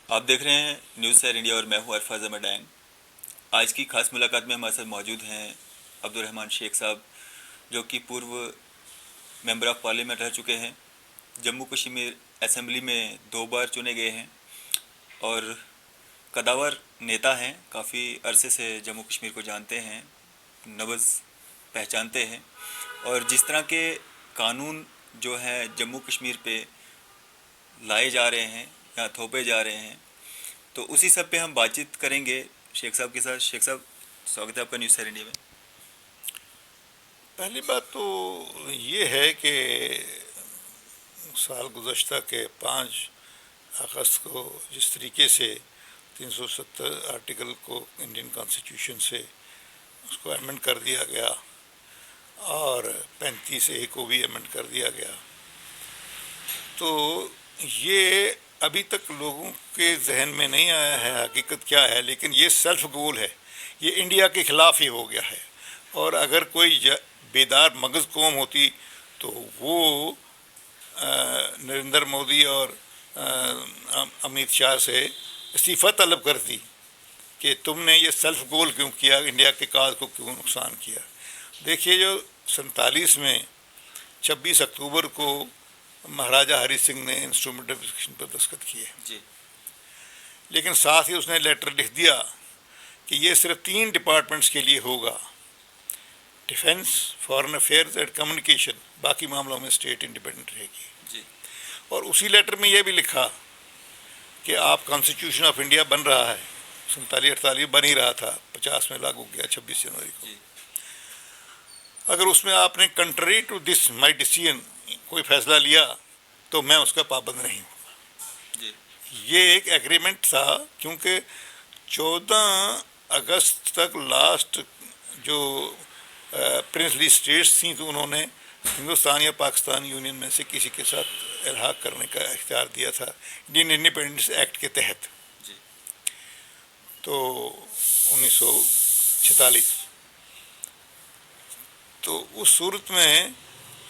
آپ دیکھ رہے ہیں نیوز سیر انڈیا اور میں ہوں عرفاظ احمد ڈینگ۔ آج کی خاص ملاقات میں ہمارے ساتھ موجود ہیں عبدالرحمن شیخ صاحب، جو کہ پورو ممبر آف پارلیمنٹ رہ چکے ہیں، جموں کشمیر اسمبلی میں 2 بار چنے گئے ہیں اور قداور نیتا ہیں، کافی عرصے سے جموں کشمیر کو جانتے ہیں، نبض پہچانتے ہیں، اور جس طرح کے قانون جو ہیں جموں کشمیر پہ لائے جا رہے ہیں یا تھوپے جا رہے ہیں، تو اسی سب پہ ہم بات چیت کریں گے شیخ صاحب کے ساتھ۔ شیخ صاحب، سواگت ہے آپ کا نیوز سیر انڈیا میں۔ پہلی بات تو یہ ہے کہ سال گزشتہ کے 5 اگست کو جس طریقے سے 370 آرٹیکل کو انڈین کانسٹیٹیوشن سے اس کو ایمنڈ کر دیا گیا اور 35A کو بھی ایمنڈ کر دیا گیا، تو یہ ابھی تک لوگوں کے ذہن میں نہیں آیا ہے حقیقت کیا ہے، لیکن یہ سیلف گول ہے، یہ انڈیا کے خلاف ہی ہو گیا ہے۔ اور اگر کوئی بیدار مغز قوم ہوتی تو وہ نریندر مودی اور امت شاہ سے استعفیٰ طلب کرتی کہ تم نے یہ سیلف گول کیوں کیا، انڈیا کے کاز کو کیوں نقصان کیا۔ دیکھیے، جو 47 میں 26 اکتوبر کو مہاراجہ ہری سنگھ نے انسٹرومنٹیفکیشن پر دستخط کیے، جی لیکن ساتھ ہی اس نے لیٹر لکھ دیا کہ یہ صرف 3 ڈپارٹمنٹس کے لیے ہوگا، defence, foreign affairs and communication, باقی معاملوں میں اسٹیٹ انڈیپینڈنٹ رہے گی۔ جی اور اسی لیٹر میں یہ بھی لکھا کہ آپ کانسٹیٹیوشن آف انڈیا بن رہا ہے، 47-48 بن ہی رہا تھا، 50 میں لاگو کیا 26 جنوری کو۔ جی اگر اس میں آپ نے country to this my decision کوئی فیصلہ لیا تو میں اس کا پابند نہیں ہوں۔ جی یہ ایک ایگریمنٹ تھا، کیونکہ 14 اگست تک لاسٹ جو پرنسلی اسٹیٹس تھیں تو انہوں نے ہندوستان یا پاکستان یونین میں سے کسی کے ساتھ الحاق کرنے کا اختیار دیا تھا انڈین انڈیپینڈنس ایکٹ کے تحت، جی تو 1946۔ تو اس صورت میں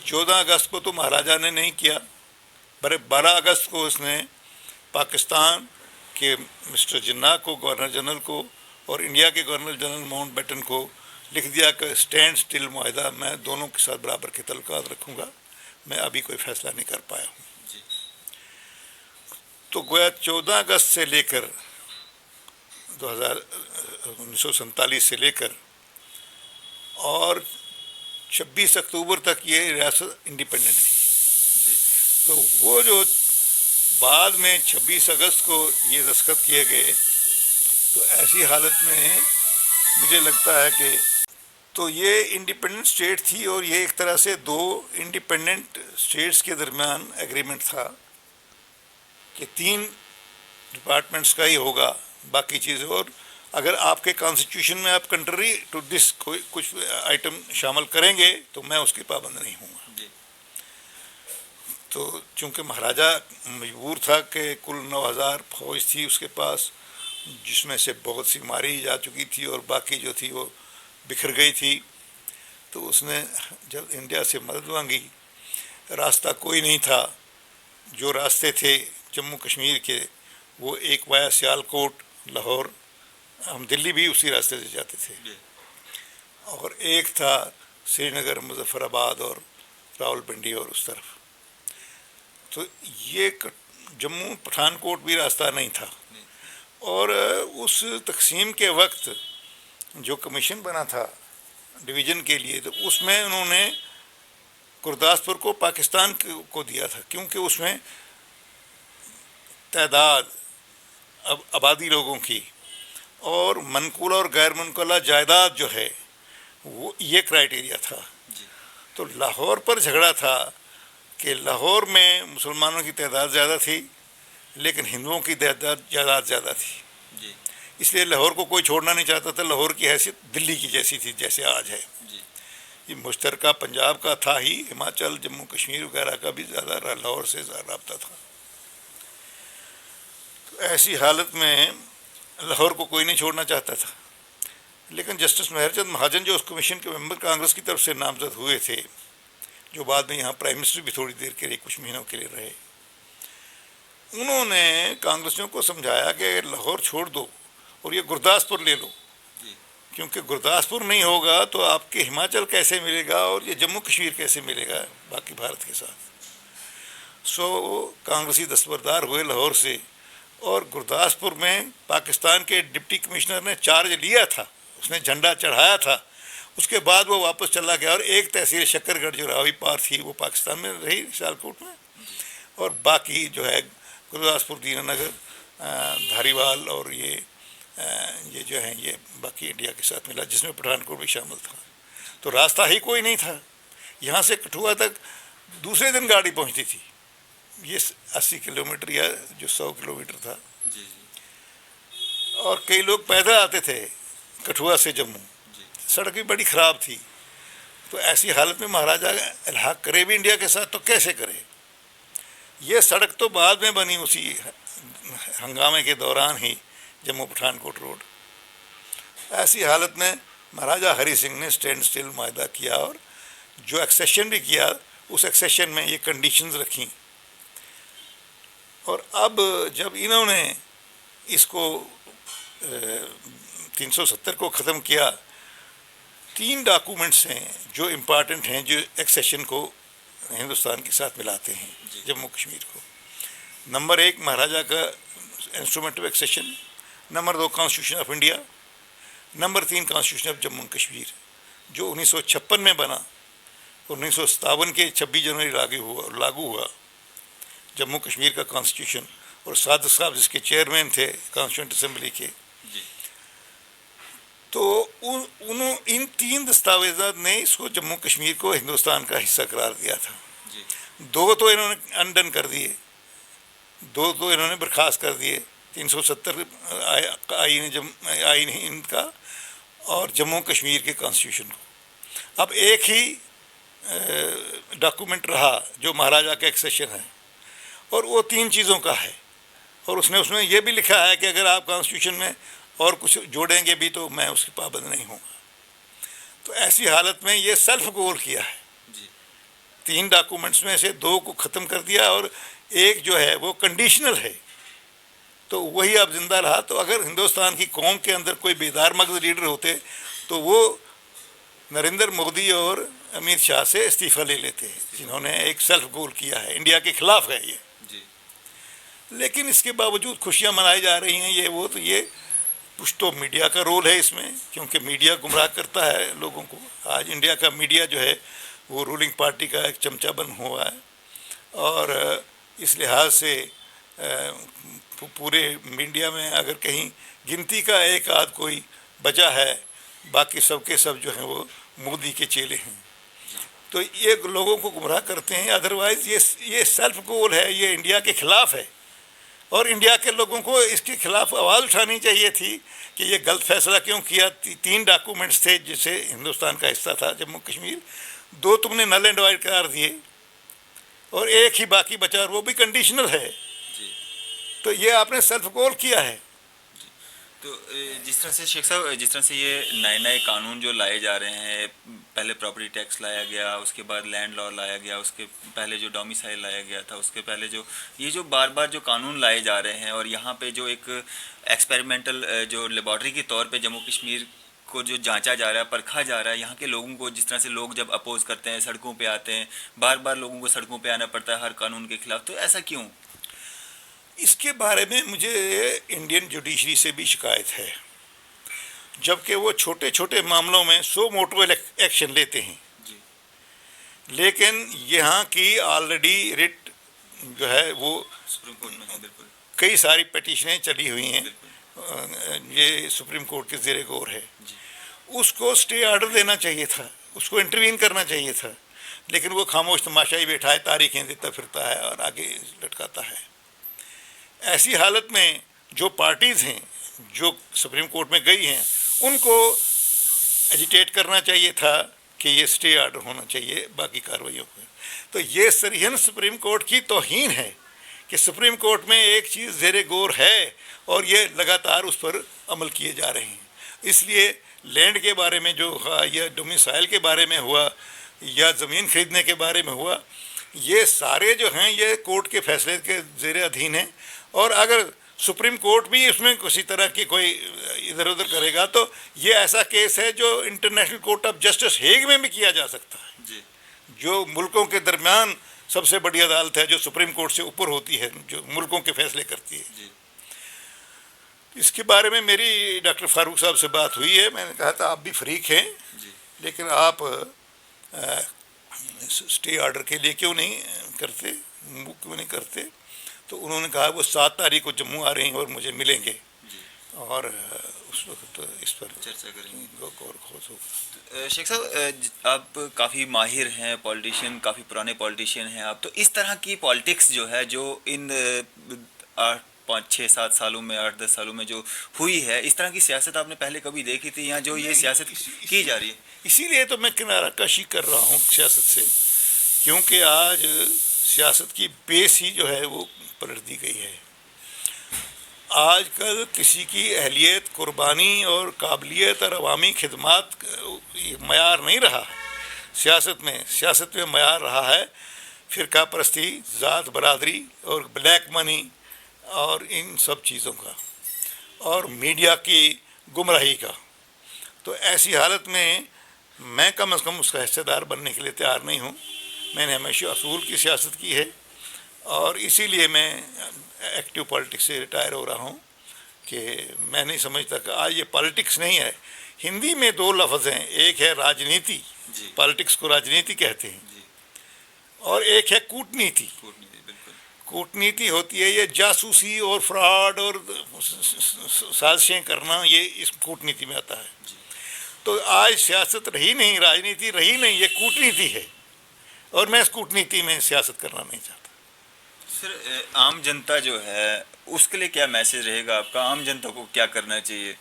14 اگست کو تو مہاراجہ نے نہیں کیا، 12 اگست کو اس نے پاکستان کے مسٹر جناح کو، گورنر جنرل کو، اور انڈیا کے گورنر جنرل ماؤنٹ بیٹن کو لکھ دیا کہ اسٹینڈ اسٹل معاہدہ، میں دونوں کے ساتھ برابر کے تعلقات رکھوں گا، میں ابھی کوئی فیصلہ نہیں کر پایا ہوں۔ جی تو گویا 14 اگست سے لے کر 1947 سے لے کر اور 26 اکتوبر تک یہ ریاست انڈیپینڈنٹ تھی۔ جی تو وہ جو بعد میں 26 اگست کو یہ دستخط کیے گئے، تو ایسی حالت میں مجھے لگتا ہے کہ تو یہ انڈیپینڈنٹ اسٹیٹ تھی، اور یہ ایک طرح سے 2 انڈیپینڈنٹ اسٹیٹس کے درمیان ایگریمنٹ تھا کہ 3 ڈپارٹمنٹس کا ہی ہوگا، باقی چیزیں، اور اگر آپ کے کانسٹیٹیوشن میں آپ کنٹری ٹو دس کوئی کچھ آئٹم شامل کریں گے تو میں اس کی پابند نہیں ہوں گا۔ جی تو چونکہ مہاراجہ مجبور تھا کہ کل 9,000 فوج تھی اس کے پاس، جس میں سے بہت سی ماری جا چکی تھی اور باقی جو تھی وہ بکھر گئی تھی، تو اس نے جب انڈیا سے مدد مانگی، راستہ کوئی نہیں تھا، جو راستے تھے جموں کشمیر کے وہ ایک وایا سیال کوٹ، لاہور، ہم دلی بھی اسی راستے سے جاتے تھے، جی اور ایک تھا سری نگر، مظفر آباد اور راول پنڈی اور اس طرف۔ تو یہ جموں پٹھان کوٹ بھی راستہ نہیں تھا۔ نہیں، اور اس تقسیم کے وقت جو کمیشن بنا تھا ڈویژن کے لیے، تو اس میں انہوں نے گرداسپور کو پاکستان کو دیا تھا، کیونکہ اس میں تعداد آبادی لوگوں کی اور منقولہ اور غیر منقولہ جائیداد جو ہے وہ یہ کرائیٹیریا تھا۔ جی تو لاہور پر جھگڑا تھا کہ لاہور میں مسلمانوں کی تعداد زیادہ تھی لیکن ہندوؤں کی تعداد زیادہ تھی، جی اس لیے لاہور کو کوئی چھوڑنا نہیں چاہتا تھا۔ لاہور کی حیثیت دلی کی جیسی تھی جیسے آج ہے، جی یہ مشترکہ پنجاب کا تھا ہی، ہماچل، جموں کشمیر وغیرہ کا بھی زیادہ لاہور سے زیادہ رابطہ تھا۔ تو ایسی حالت میں لاہور کو کوئی نہیں چھوڑنا چاہتا تھا، لیکن جسٹس مہر چند مہاجن جو اس کمیشن کے ممبر کانگریس کی طرف سے نامزد ہوئے تھے، جو بعد میں یہاں پرائم منسٹر بھی تھوڑی دیر کے لیے، کچھ مہینوں کے لیے رہے، انہوں نے کانگریسیوں کو سمجھایا کہ لاہور چھوڑ دو اور یہ گرداسپور لے لو، کیونکہ گرداسپور نہیں ہوگا تو آپ کے ہماچل کیسے ملے گا اور یہ جموں کشمیر کیسے ملے گا باقی بھارت کے ساتھ. سو کانگریسی دستبردار ہوئے لاہور سے، اور گرداسپور میں پاکستان کے ڈپٹی کمشنر نے چارج لیا تھا، اس نے جھنڈا چڑھایا تھا، اس کے بعد وہ واپس چلا گیا، اور ایک تحصیل شکر گڑھ جو راوی پار تھی وہ پاکستان میں رہی سیالکوٹ میں، اور باقی جو ہے گرداسپور، دینہ نگر، دھاریوال اور یہ جو ہے یہ باقی انڈیا کے ساتھ ملا، جس میں پٹھان کوٹ بھی شامل تھا. تو راستہ ہی کوئی نہیں تھا. یہاں سے کٹھوعہ تک دوسرے دن گاڑی پہنچتی تھی، یہ 80 کلومیٹر یا جو 100 کلومیٹر تھا، اور کئی لوگ پیدل آتے تھے کٹھوعہ سے جموں. سڑک بھی بڑی خراب تھی. تو ایسی حالت میں مہاراجہ الحاق کرے بھی انڈیا کے ساتھ تو کیسے کرے؟ یہ سڑک تو بعد میں بنی، اسی ہنگامے کے دوران ہی، جموں پٹھان کوٹ روڈ. ایسی حالت میں مہاراجہ ہری سنگھ نے اسٹینڈ اسٹل معاہدہ کیا، اور جو ایکسیشن بھی کیا اس ایکسیشن میں یہ کنڈیشنز رکھیں. اور اب جب انہوں نے اس کو 370 کو ختم کیا، 3 ڈاکومنٹس ہیں جو امپارٹنٹ ہیں، جو ایکسیشن کو ہندوستان کے ساتھ ملاتے ہیں جموں کشمیر کو. نمبر 1 مہاراجہ کا instrument of accession, number 2 constitution of India, number 3 constitution of Jammu Kashmir, جو 1956 میں بنا، 1957 کے 26 جنوری لاگو ہوا جموں کشمیر کا کانسٹیٹیوشن. اور صادق صاحب جس کے چیئرمین تھے کانسٹیٹیوئنٹ اسمبلی کے. تو ان 3 دستاویزات نے اس کو جموں کشمیر کو ہندوستان کا حصہ قرار دیا تھا. 2 تو انہوں نے انڈن کر دیے، 2 تو انہوں نے برخاست کر دیے، 370 آئین ہند کا اور جموں کشمیر کے کانسٹیٹیوشن کو. اب ایک ہی ڈاکومنٹ رہا جو مہاراجہ کا ایکسیشن ہے، اور وہ 3 چیزوں کا ہے. اور اس میں یہ بھی لکھا ہے کہ اگر آپ کانسٹیٹیوشن میں اور کچھ جوڑیں گے بھی تو میں اس کی پابند نہیں ہوں گا. تو ایسی حالت میں یہ سیلف گول کیا ہے. 3 ڈاکومنٹس میں سے 2 کو ختم کر دیا، اور ایک جو ہے وہ کنڈیشنل ہے، تو وہی اب زندہ رہا. تو اگر ہندوستان کی قوم کے اندر کوئی بیدار مغز لیڈر ہوتے تو وہ نریندر مودی اور امت شاہ سے استعفیٰ لے لیتے ہیں، جنہوں نے ایک سیلف گول کیا ہے، انڈیا کے خلاف ہے یہ. لیکن اس کے باوجود خوشیاں منائی جا رہی ہیں. یہ کچھ تو میڈیا کا رول ہے اس میں، کیونکہ میڈیا گمراہ کرتا ہے لوگوں کو. آج انڈیا کا میڈیا جو ہے وہ رولنگ پارٹی کا ایک چمچہ بن ہوا ہے، اور اس لحاظ سے پورے میڈیا میں اگر کہیں گنتی کا ایک آدھ کوئی بچا ہے، باقی سب کے سب جو ہیں وہ مودی کے چیلے ہیں. تو یہ لوگوں کو گمراہ کرتے ہیں. ادروائز یہ سیلف گول ہے، یہ انڈیا کے خلاف ہے، اور انڈیا کے لوگوں کو اس کے خلاف آواز اٹھانی چاہیے تھی کہ یہ غلط فیصلہ کیوں کیا. 3 ڈاکومنٹس تھے جسے ہندوستان کا حصہ تھا جموں کشمیر، 2 تم نے نل اینڈ وائڈ قرار دیے، اور ایک ہی باقی بچا، اور وہ بھی کنڈیشنل ہے. تو یہ آپ نے سیلف گول کیا ہے. تو جس طرح سے شیخ صاحب، جس طرح سے یہ نئے قانون جو لائے جا رہے ہیں، پہلے پراپرٹی ٹیکس لایا گیا، اس کے بعد لینڈ لا لایا گیا، اس کے پہلے جو ڈومیسائل لایا گیا تھا، اس کے پہلے جو بار بار جو قانون لائے جا رہے ہیں، اور یہاں پہ جو ایک ایکسپیریمنٹل جو لیبارٹری کے طور پہ جموں کشمیر کو جو جانچا جا رہا ہے، پرکھا جا رہا ہے، یہاں کے لوگوں کو جس طرح سے لوگ جب اپوز کرتے ہیں، سڑکوں پہ آتے ہیں، بار بار لوگوں کو سڑکوں پہ آنا پڑتا ہے ہر قانون کے خلاف، تو ایسا کیوں؟ اس کے بارے میں مجھے انڈین جوڈیشری سے بھی شکایت ہے، جبکہ وہ چھوٹے چھوٹے معاملوں میں سو موٹو ایکشن لیتے ہیں. لیکن یہاں کی آلریڈی رٹ جو ہے وہ سپریم کورٹ میں بالکل کئی ساری پٹیشنیں چلی ہوئی ہیں، یہ سپریم کورٹ کے زیر غور ہے. اس کو اسٹے آرڈر دینا چاہیے تھا، اس کو انٹروین کرنا چاہیے تھا، لیکن وہ خاموش تماشائی بیٹھا ہے، تاریخیں دیتا پھرتا ہے اور آگے لٹکاتا ہے. ایسی حالت میں جو پارٹیز ہیں جو سپریم کورٹ میں گئی ہیں، ان کو ایجیٹیٹ کرنا چاہیے تھا کہ یہ اسٹے آرڈر ہونا چاہیے باقی کارروائیوں کو. تو یہ سریحن سپریم کورٹ کی توہین ہے کہ سپریم کورٹ میں ایک چیز زیر غور ہے اور یہ لگاتار اس پر عمل کیے جا رہے ہیں. اس لیے لینڈ کے بارے میں جو ہوا، یا ڈومیسائل کے بارے میں ہوا، یا زمین خریدنے کے بارے میں ہوا، یہ سارے جو ہیں یہ کورٹ کے فیصلے کے زیر ادھین ہیں، اور اگر سپریم کورٹ بھی اس میں کسی طرح کی کوئی ادھر ادھر کرے گا تو یہ ایسا کیس ہے جو international court of justice Hague میں بھی کیا جا سکتا ہے، جی جو ملکوں کے درمیان سب سے بڑی عدالت ہے، جو سپریم کورٹ سے اوپر ہوتی ہے، جو ملکوں کے فیصلے کرتی ہے۔ جی اس کے بارے میں میری ڈاکٹر فاروق صاحب سے بات ہوئی ہے، میں نے کہا تھا آپ بھی فریق ہیں، جی لیکن آپ اسٹے آرڈر کے لیے کیوں نہیں کرتے، کیوں نہیں کرتے؟ تو انہوں نے کہا وہ 7 تاریخ کو جموں آ رہے ہیں اور مجھے ملیں گے، جی اور اس وقت اس پر چرچا کریں گے۔ غور خوض ہوگا۔ شیخ صاحب آپ کافی ماہر ہیں، پولیٹیشین، کافی پرانے پولیٹیشین ہیں آپ، تو اس طرح کی پالیٹکس جو ہے جو ان 5-6-7 سالوں میں 8-10 سالوں میں جو ہوئی ہے، اس طرح کی سیاست آپ نے پہلے کبھی دیکھی تھی یا جو یہ سیاست کی جا رہی ہے؟ اسی لیے تو میں کنارہ کشی کر رہا ہوں سیاست سے، کیونکہ آج سیاست کی بیس ہی جو ہے وہ پلٹ دی گئی ہے۔ آج کل کسی کی اہلیت، قربانی اور قابلیت اور عوامی خدمات معیار نہیں رہا ہے سیاست میں معیار رہا ہے فرقہ پرستی، ذات برادری اور بلیک منی اور ان سب چیزوں کا، اور میڈیا کی گمراہی کا۔ تو ایسی حالت میں میں کم از کم اس کا حصہ دار بننے کے لیے تیار نہیں ہوں۔ میں نے ہمیشہ اصول کی سیاست کی ہے، اور اسی لیے میں ایکٹیو پالیٹکس سے ریٹائر ہو رہا ہوں، کہ میں نہیں سمجھتا کہ آج یہ پالیٹکس نہیں ہے۔ ہندی میں 2 لفظ ہیں، ایک ہے راجنیتی، جی پالیٹکس کو راجنیتی کہتے ہیں، جی اور ایک ہے کوٹنیتی۔ بالکل کوٹنیتی ہوتی ہے یہ جاسوسی اور فراڈ اور سازشیں کرنا، یہ اس کوٹنیتی میں آتا ہے۔ جی تو آج سیاست رہی نہیں، راجنیتی رہی نہیں، یہ کوٹنیتی ہے، اور میں اس کوٹنیتی میں سیاست کرنا نہیں چاہتا۔ سر عام جنتا جو ہے اس کے لیے کیا میسج رہے گا آپ کا؟ عام جنتا کو کیا کرنا چاہیے؟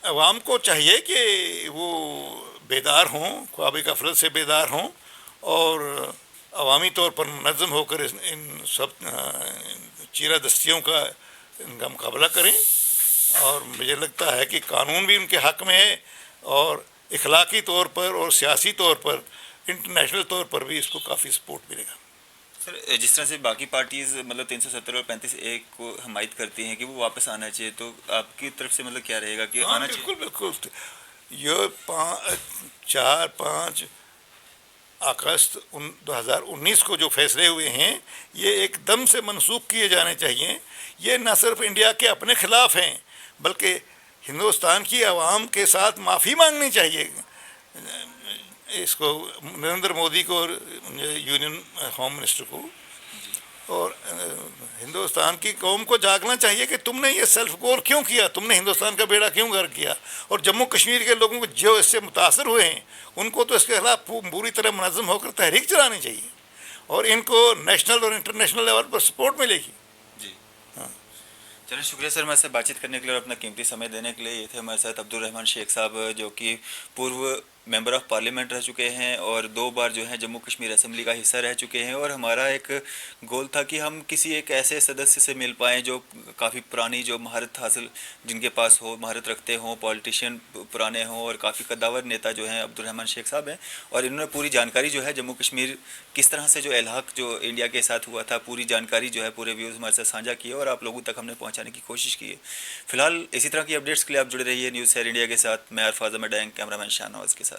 عوام کو چاہیے کہ وہ بیدار ہوں، خواب غفلت سے بیدار ہوں، اور عوامی طور پر منظم ہو کر ان سب چیرہ دستیوں کا ان کا مقابلہ کریں۔ اور مجھے لگتا ہے کہ قانون بھی ان کے حق میں ہے، اور اخلاقی طور پر اور سیاسی طور پر، انٹرنیشنل طور پر بھی اس کو کافی سپورٹ ملے گا۔ سر جس طرح سے باقی پارٹیز مطلب 370 اور 35(1) کو حمایت کرتی ہیں کہ وہ واپس آنا چاہیے، تو آپ کی طرف سے مطلب کیا رہے گا کہ آنا چاہیے؟ بالکل یہ 4-5 اگست 2019 کو جو فیصلے ہوئے ہیں یہ ایک دم سے منسوخ کیے جانے چاہیے۔ یہ نہ صرف انڈیا کے اپنے خلاف ہیں، بلکہ ہندوستان کی عوام کے ساتھ معافی مانگنی چاہیے اس کو، نریندر مودی کو اور یونین ہوم منسٹر کو، اور ہندوستان کی قوم کو جاگنا چاہیے کہ تم نے یہ سیلف گول کیوں کیا، تم نے ہندوستان کا بیڑا کیوں غرق کیا، اور جموں کشمیر کے لوگوں کو جو اس سے متاثر ہوئے ہیں ان کو تو اس کے خلاف پوری طرح منظم ہو کر تحریک چلانی چاہیے، اور ان کو نیشنل اور انٹرنیشنل لیول پر سپورٹ ملے گی۔ جی چلیں، شکریہ سر ہمارے ساتھ بات چیت کرنے کے لیے اور اپنا قیمتی سمے دینے کے لیے۔ یہ تھے ہمارے ساتھ عبدالرحمن شیخ صاحب، جو کہ پورو ممبر آف پارلیمنٹ رہ چکے ہیں اور 2 بار جو ہیں جموں کشمیر اسمبلی کا حصہ رہ چکے ہیں، اور ہمارا ایک گول تھا کہ ہم کسی ایک ایسے سدسیہ سے مل پائیں جو کافی پرانی، جو مہارت حاصل جن کے پاس ہو، مہارت رکھتے ہوں، پولیٹیشین پرانے ہوں، اور کافی قداور نیتا جو ہیں عبدالرحمن شیخ صاحب ہیں، اور انہوں نے پوری جانکاری جو ہے جموں کشمیر کس طرح سے جو الحاق جو انڈیا کے ساتھ ہوا تھا، پوری جانکاری جو ہے پورے ویوز ہمارے ساتھ سانجھا کی ہے، اور آپ لوگوں تک ہم نے پہنچانے کی کوشش کی ہے۔ فی الحال اسی طرح کی اپڈیٹس کے لیے آپ جڑے رہیے نیوز شہر انڈیا کے ساتھ۔ میں عرفاظ احمد ڈینگ، کیمرہ مین شاہ نواز کے ساتھ۔